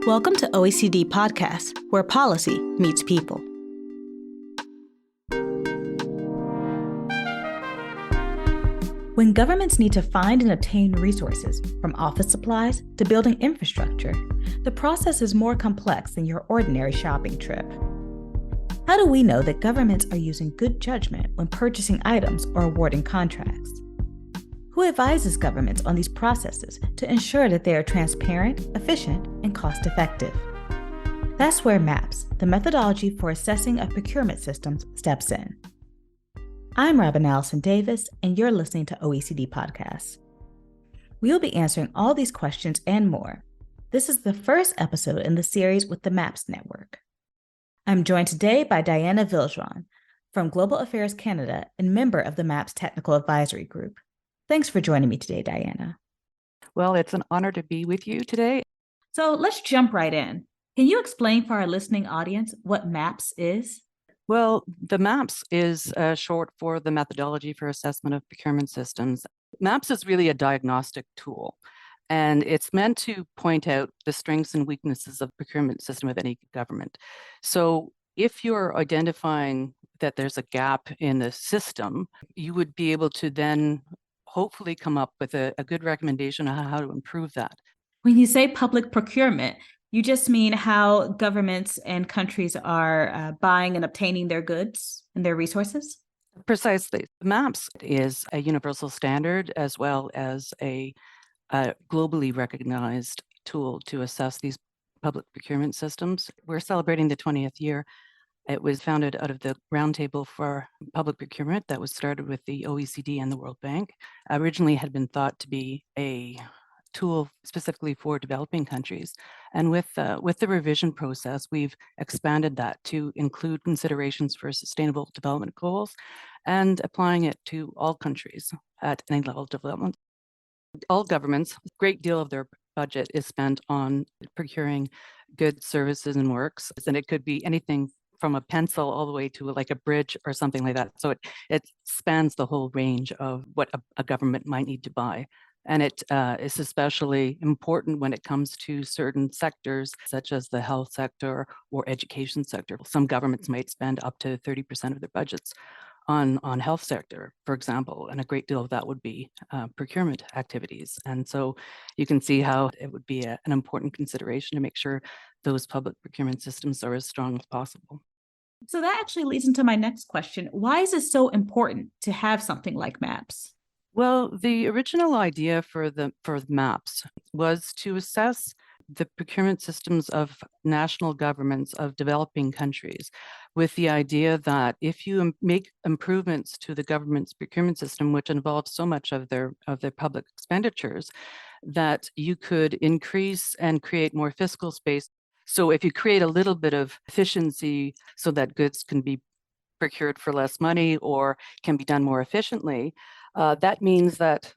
Welcome to OECD Podcast, where policy meets people. When governments need to find and obtain resources, from office supplies to building infrastructure, the process is more complex than your ordinary shopping trip. How do we know that governments are using good judgment when purchasing items or awarding contracts? Who advises governments on these processes to ensure that they are transparent, efficient, and cost-effective? That's where MAPS, the methodology for assessing of procurement systems, steps in. I'm Allison Davis, and you're listening to OECD Podcasts. We'll be answering all these questions and more. This is the first episode in the series with the MAPS Network. I'm joined today by Diana Viljoen from Global Affairs Canada and member of the MAPS Technical Advisory Group. Thanks for joining me today, Diana. Well, it's an honor to be with you today. So let's jump right in. Can you explain for our listening audience what MAPS is? Well, the MAPS is short for the Methodology for Assessment of Procurement Systems. MAPS is really a diagnostic tool, and it's meant to point out the strengths and weaknesses of the procurement system of any government. So if you're identifying that there's a gap in the system, you would be able to then hopefully come up with a good recommendation on how to improve that. When you say public procurement, you just mean how governments and countries are buying and obtaining their goods and their resources? Precisely. MAPS is a universal standard as well as a globally recognized tool to assess these public procurement systems. We're celebrating the 20th year. It was founded out of the Roundtable for Public Procurement that was started with the OECD and the World Bank. Originally had been thought to be a tool specifically for developing countries. And with the revision process, we've expanded that to include considerations for sustainable development goals and applying it to all countries at any level of development. All governments, a great deal of their budget is spent on procuring goods, services, and works. And it could be anything from a pencil all the way to like a bridge or something like that. So it spans the whole range of what a government might need to buy. And it is especially important when it comes to certain sectors, such as the health sector or education sector. Some governments might spend up to 30% of their budgets on health sector, for example, and a great deal of that would be procurement activities. And so you can see how it would be an important consideration to make sure those public procurement systems are as strong as possible. So that actually leads into my next question. Why is it so important to have something like MAPS? Well, the original idea for MAPS was to assess the procurement systems of national governments of developing countries, with the idea that if you make improvements to the government's procurement system, which involves so much of their public expenditures, that you could increase and create more fiscal space. So if you create a little bit of efficiency so that goods can be procured for less money or can be done more efficiently, that means that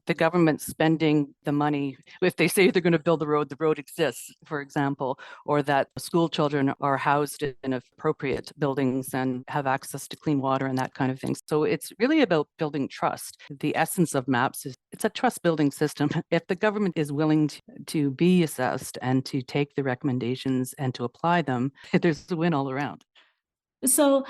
the government spending the money, if they say they're going to build the road exists, for example, or that school children are housed in appropriate buildings and have access to clean water and that kind of thing. So it's really about building trust. The essence of MAPS is it's a trust building system. If the government is willing to be assessed and to take the recommendations and to apply them, there's a win all around. So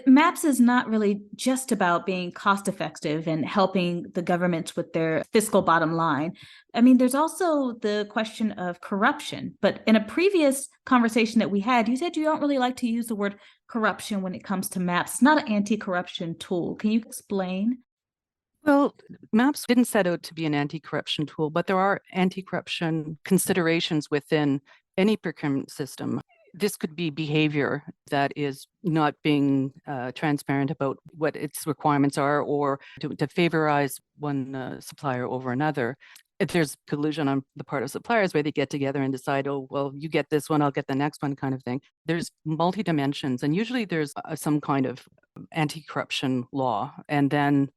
MAPS is not really just about being cost effective and helping the governments with their fiscal bottom line. I mean, there's also the question of corruption. But in a previous conversation that we had, you said you don't really like to use the word corruption when it comes to MAPS. It's not an anti-corruption tool. Can you explain? Well, MAPS didn't set out to be an anti-corruption tool, but there are anti-corruption considerations within any procurement system. This could be behavior that is not being transparent about what its requirements are, or to favorize one supplier over another. If there's collusion on the part of suppliers where they get together and decide, oh, well, you get this one, I'll get the next one kind of thing. There's multi-dimensions, and usually there's some kind of anti-corruption law. And then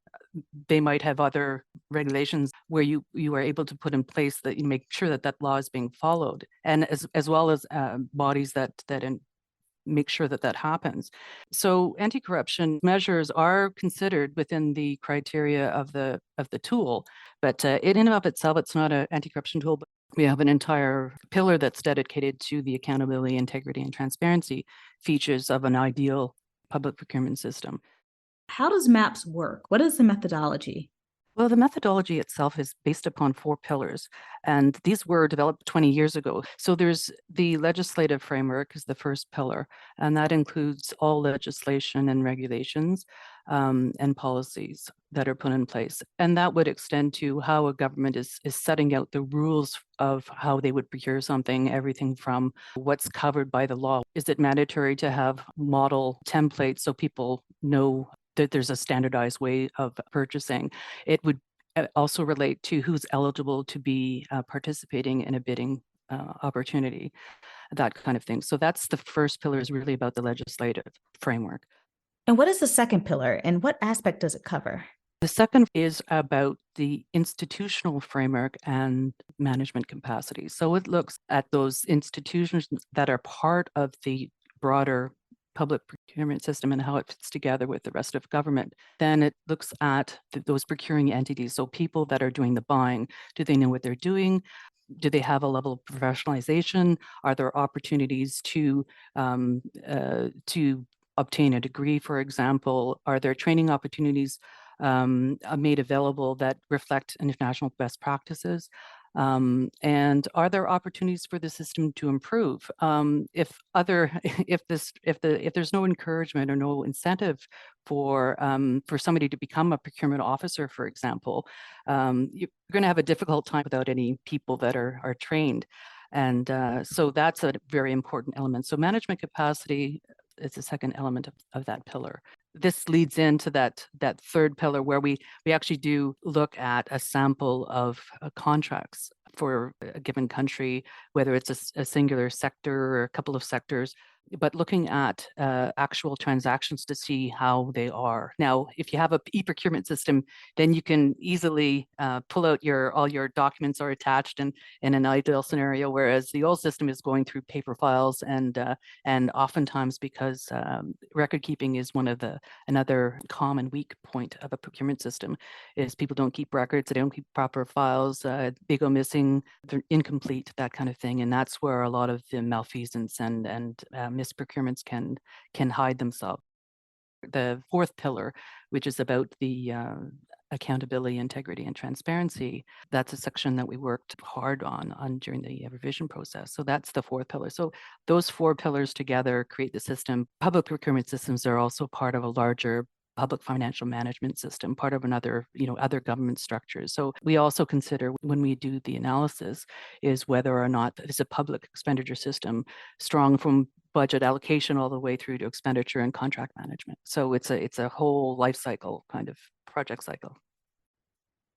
they might have other regulations where you are able to put in place that you make sure that law is being followed, and as well as bodies that make sure that happens. So anti-corruption measures are considered within the criteria of the tool, but in and of itself, it's not an anti-corruption tool. But We have an entire pillar that's dedicated to the accountability, integrity, and transparency features of an ideal public procurement system. How does MAPS work? What is the methodology? Well, the methodology itself is based upon 4 pillars, and these were developed 20 years ago. So there's the legislative framework is the first pillar, and that includes all legislation and regulations and policies that are put in place. And that would extend to how a government is setting out the rules of how they would procure something, everything from what's covered by the law. Is it mandatory to have model templates so people know that there's a standardized way of purchasing? It would also relate to who's eligible to be participating in a bidding opportunity, that kind of thing. So that's the first pillar, is really about the legislative framework. And what is the second pillar, and what aspect does it cover? The second is about the institutional framework and management capacity. So it looks at those institutions that are part of the broader public procurement system and how it fits together with the rest of government. Then it looks at those procuring entities. So people that are doing the buying, do they know what they're doing? Do they have a level of professionalization? Are there opportunities to obtain a degree, for example? Are there training opportunities made available that reflect international best practices? And are there opportunities for the system to improve? If there's no encouragement or no incentive for somebody to become a procurement officer, for example, you're going to have a difficult time without any people that are trained. And so that's a very important element. So management capacity is the second element of that pillar. This leads into that third pillar, where we actually do look at a sample of contracts for a given country, whether it's a singular sector or a couple of sectors, but looking at actual transactions to see how they are. Now, if you have a e-procurement system, then you can easily pull out all your documents are attached in an ideal scenario, whereas the old system is going through paper files, and oftentimes, because record keeping is another common weak point of a procurement system, is people don't keep records, they don't keep proper files, they go missing, they're incomplete, that kind of thing. And that's where a lot of the malfeasance and misprocurements can hide themselves. The fourth pillar, which is about the accountability, integrity, and transparency, that's a section that we worked hard on during the revision process. So that's the fourth pillar. So those 4 pillars together create the system. Public procurement systems are also part of a larger public financial management system, part of other government structures. So we also consider, when we do the analysis, is whether or not it's a public expenditure system strong from budget allocation all the way through to expenditure and contract management. So it's a whole life cycle kind of project cycle.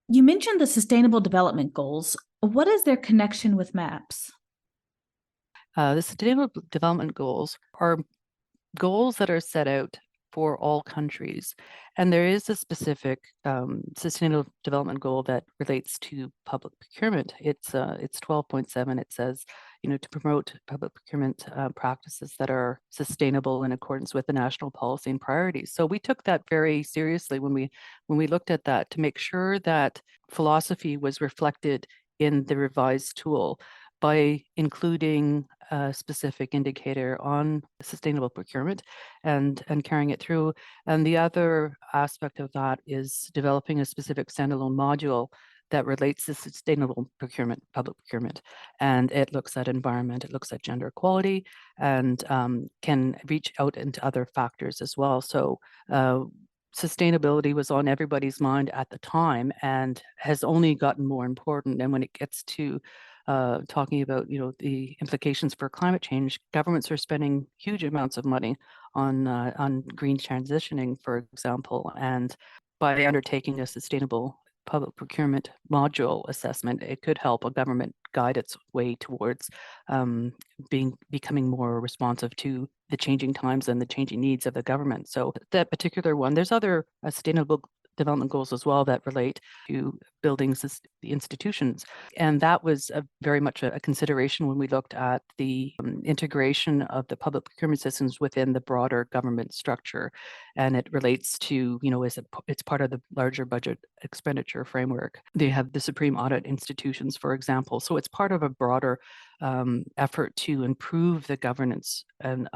You mentioned the Sustainable Development Goals. What is their connection with MAPS? The Sustainable Development Goals are goals that are set out for all countries. And there is a specific Sustainable Development Goal that relates to public procurement. It's 12.7. It says, to promote public procurement practices that are sustainable in accordance with the national policy and priorities. So we took that very seriously when we looked at that, to make sure that philosophy was reflected in the revised tool by including a specific indicator on sustainable procurement and carrying it through. And the other aspect of that is developing a specific standalone module that relates to sustainable procurement, public procurement. And it looks at environment, it looks at gender equality, and can reach out into other factors as well. So sustainability was on everybody's mind at the time and has only gotten more important. And when it gets to talking about the implications for climate change, governments are spending huge amounts of money on green transitioning, for example. And by undertaking a sustainable public procurement module assessment, it could help a government guide its way towards becoming more responsive to the changing times and the changing needs of the government. So that particular one, there's other sustainable development goals as well that relate to buildings, the institutions. And that was very much a consideration when we looked at the integration of the public procurement systems within the broader government structure. And it relates to, it's part of the larger budget expenditure framework. They have the Supreme Audit Institutions, for example. So it's part of a broader effort to improve the governance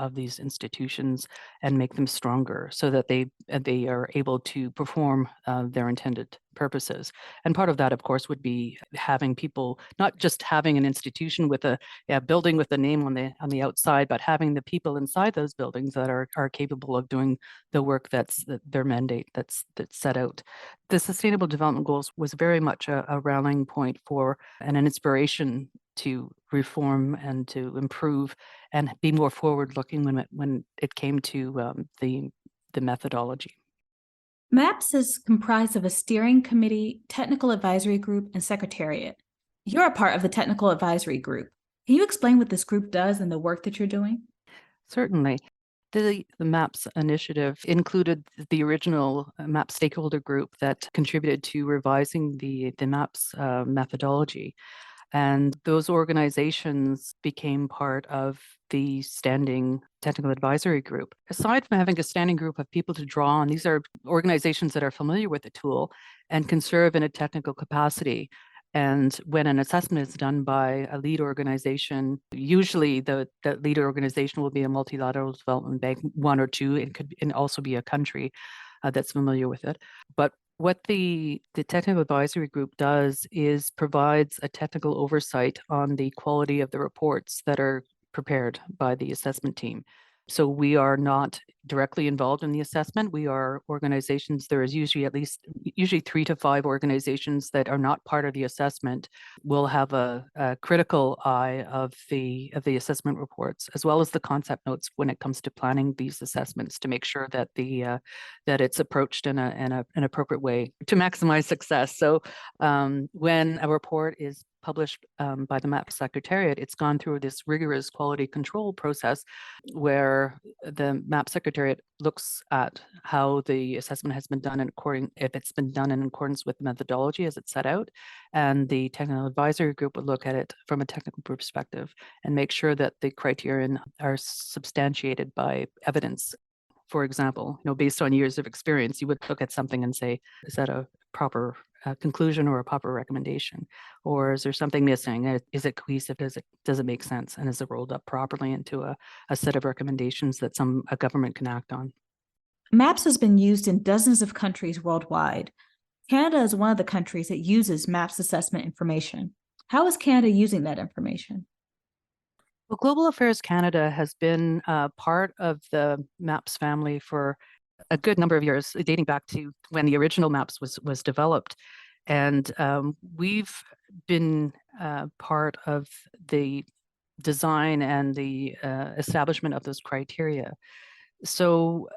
of these institutions and make them stronger so that they are able to perform their intended purposes. And part of that, of course, would be having people, not just having an institution with a building with a name on the outside, but having the people inside those buildings that are capable of doing the work that's their mandate that's set out. The Sustainable Development Goals was very much a rallying point for and an inspiration to reform and to improve and be more forward-looking when it came to the methodology. MAPS is comprised of a steering committee, technical advisory group, and secretariat. You're a part of the technical advisory group. Can you explain what this group does and the work that you're doing? Certainly. The MAPS initiative included the original MAPS stakeholder group that contributed to revising the MAPS methodology. And those organizations became part of the standing technical advisory group. Aside from having a standing group of people to draw on, these are organizations that are familiar with the tool and can serve in a technical capacity. And when an assessment is done by a lead organization, usually the lead organization will be a multilateral development bank, one or two. It could also be a country that's familiar with it. But what the technical advisory group does is provides a technical oversight on the quality of the reports that are prepared by the assessment team. So we are not directly involved in the assessment. We are organizations. There is usually 3 to 5 organizations that are not part of the assessment will have a critical eye of the assessment reports, as well as the concept notes when it comes to planning these assessments to make sure that that it's approached in an appropriate way to maximize success. So when a report is published by the MAP Secretariat, it's gone through this rigorous quality control process where the MAP Secretariat looks at how the assessment has been done if it's been done in accordance with the methodology as it's set out, and the technical advisory group would look at it from a technical perspective and make sure that the criterion are substantiated by evidence. For example, based on years of experience, you would look at something and say, is that a proper conclusion or a proper recommendation? Or is there something missing? Is it cohesive? Does it make sense? And is it rolled up properly into a set of recommendations that a government can act on? MAPS has been used in dozens of countries worldwide. Canada is one of the countries that uses MAPS assessment information. How is Canada using that information? Well, Global Affairs Canada has been part of the MAPS family for a good number of years, dating back to when the original MAPS was developed. And we've been part of the design and the establishment of those criteria. So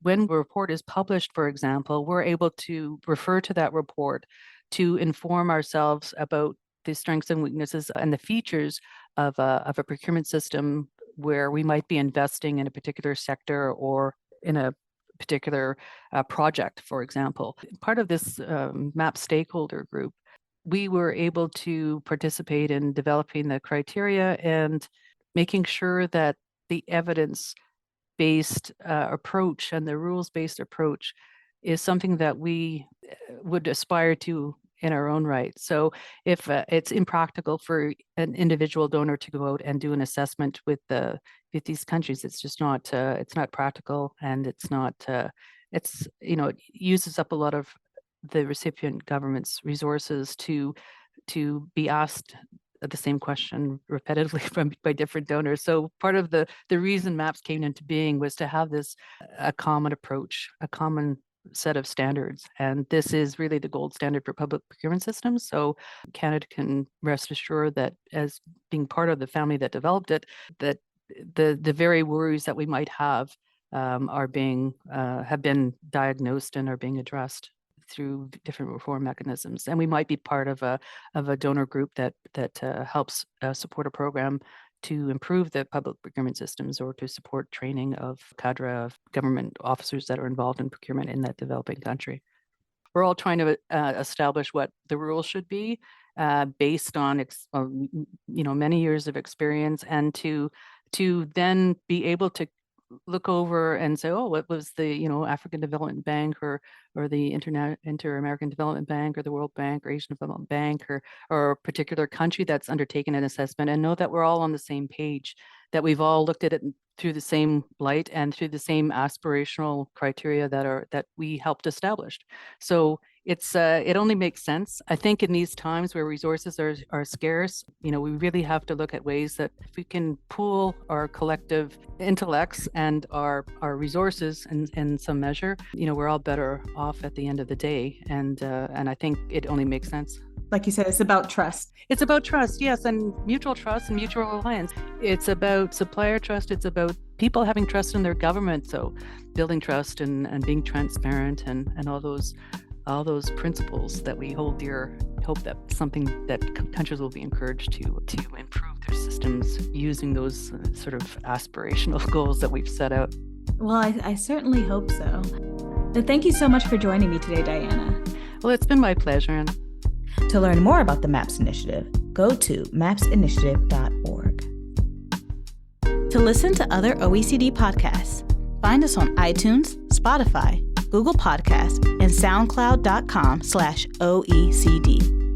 when a report is published, for example, we're able to refer to that report to inform ourselves about the strengths and weaknesses and the features of a procurement system where we might be investing in a particular sector or in a particular project, for example. Part of this MAP stakeholder group, we were able to participate in developing the criteria and making sure that the evidence-based approach and the rules-based approach is something that we would aspire to in our own right. So if it's impractical for an individual donor to go out and do an assessment with these countries, it's just not it's not practical, and it's not it uses up a lot of the recipient government's resources to be asked the same question repetitively by different donors. So part of the reason MAPS came into being was to have this a common approach, a common set of standards. And this is really the gold standard for public procurement systems. So Canada can rest assured that as being part of the family that developed it, that the very worries that we might have have been diagnosed and are being addressed through different reform mechanisms. And we might be part of a donor group that helps support a program to improve the public procurement systems or to support training of cadre of government officers that are involved in procurement in that developing country. we're all trying to establish what the rules should be based on many years of experience, and to then be able to look over and say, oh, what was the African Development Bank or the Inter-American Development Bank or the World Bank or Asian Development Bank or a particular country that's undertaken an assessment, and know that we're all on the same page, that we've all looked at it through the same light and through the same aspirational criteria that we helped establish. So it only makes sense. I think in these times where resources are scarce, we really have to look at ways that if we can pool our collective intellects and our resources in some measure, we're all better off at the end of the day. And I think it only makes sense. Like you said, it's about trust. It's about trust, yes, and mutual trust and mutual reliance. It's about supplier trust. It's about people having trust in their government. So building trust and being transparent and all those principles that we hold dear. Hope that something that countries will be encouraged to improve their systems using those sort of aspirational goals that we've set out. Well, I certainly hope so. And thank you so much for joining me today, Diana. Well, it's been my pleasure. To learn more about the MAPS Initiative, go to mapsinitiative.org. To listen to other OECD podcasts, find us on iTunes, Spotify, Google Podcasts, and SoundCloud.com/OECD.